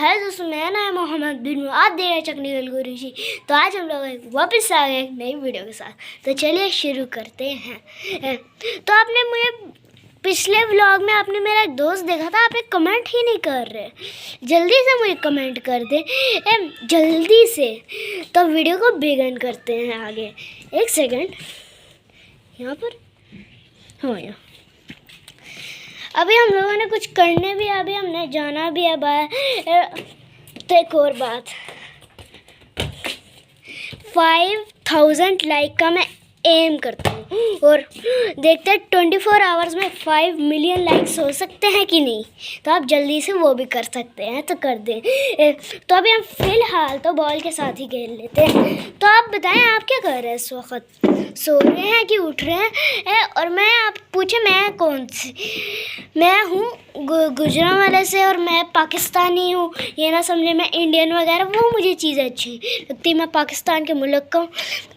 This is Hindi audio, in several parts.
है दोस्तों, मैं ना मोहम्मद बिन मुआद दे रहे टेक्निकल गुरु जी। तो आज हम लोग वापस आ गए एक नई वीडियो के साथ। तो चलिए शुरू करते हैं। तो आपने मुझे पिछले व्लॉग में आपने मेरा एक दोस्त देखा था, आप एक कमेंट ही नहीं कर रहे। जल्दी से मुझे कमेंट कर दे जल्दी से। तो वीडियो को बिगिन करते हैं आगे। एक सेकंड, यहाँ पर हाँ यहाँ अभी हम लोगों ने कुछ करने भी, अभी हमने जाना भी है बाहर। तो एक और बात, 5000 लाइक का मैं एम करता हूँ और देखते हैं 24 आवर्स में 5 मिलियन लाइक्स हो सकते हैं कि नहीं। तो आप जल्दी से वो भी कर सकते हैं, तो कर दें। तो अभी हम फिलहाल तो बॉल के साथ ही खेल लेते हैं। तो आप बताएं, आप क्या कर रहे हैं इस वक्त? सो रहे हैं कि उठ रहे हैं? और मैं आप पूछे मैं कौन सी, मैं हूँ गुजरांवाले से और मैं पाकिस्तानी हूँ। ये ना समझे मैं इंडियन वगैरह, वो मुझे चीज़ें अच्छी लगती। मैं पाकिस्तान के मुल्क का हूँ।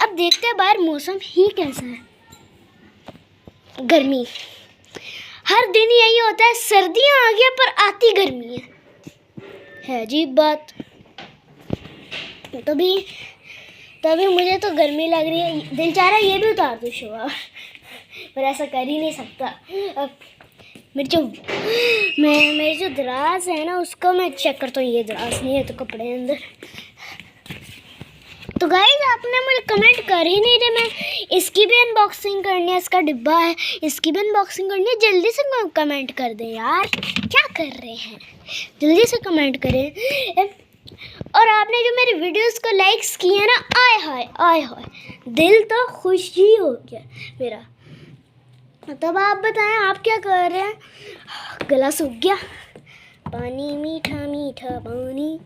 अब देखते हैं बाहर मौसम ही कैसा है। गर्मी, हर दिन यही होता है, सर्दियाँ आ गया पर आती गर्मी है अजीब बात। तभी मुझे तो गर्मी लग रही है। दिल चाह रहा है ये भी उतार दूँ शुआ, पर ऐसा कर ही नहीं सकता। अब मेरी जो दराज है ना, उसको मैं चेक करता हूँ। ये दराज नहीं है तो कपड़े अंदर। तो गाइस, आपने मुझे कमेंट कर ही नहीं रहे। मैं इसकी भी अनबॉक्सिंग करनी है, इसका डिब्बा है, इसकी भी अनबॉक्सिंग करनी है। जल्दी से कमेंट कर दें यार, क्या कर रहे हैं? जल्दी से कमेंट करें। और आपने जो मेरी वीडियोस को लाइक्स किए हैं ना, आय हाय, दिल तो खुश ही हो गया मेरा। तब आप बताएं, आप क्या कर रहे हैं? गला सूख गया। पानी मीठा मीठा पानी।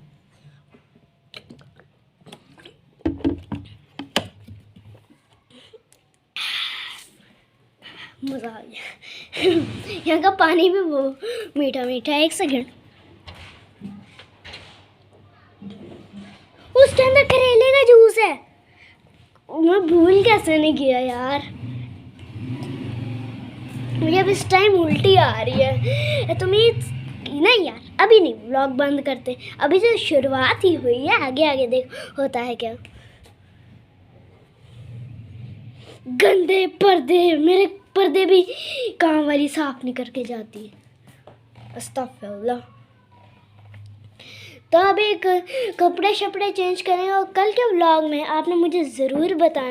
मज़ा आ गया। यहाँ का पानी भी वो मीठा मीठा है। एक सेकंड, उसके अंदर करेले का जूस है। मैं भूल कैसे नहीं किया यार। मुझे अब इस टाइम उल्टी आ रही है। तुम्हें नहीं यार, अभी नहीं, व्लॉग बंद करते। अभी तो शुरुआत ही हुई है, आगे आगे देख होता है क्या। गंदे पर्दे, मेरे पर्दे भी काम वाली साफ नहीं करके जाती है। अस्तगफुरुल्लाह। तो अभी कपड़े शपड़े चेंज करें और कल के व्लॉग में आपने मुझे ज़रूर बताना।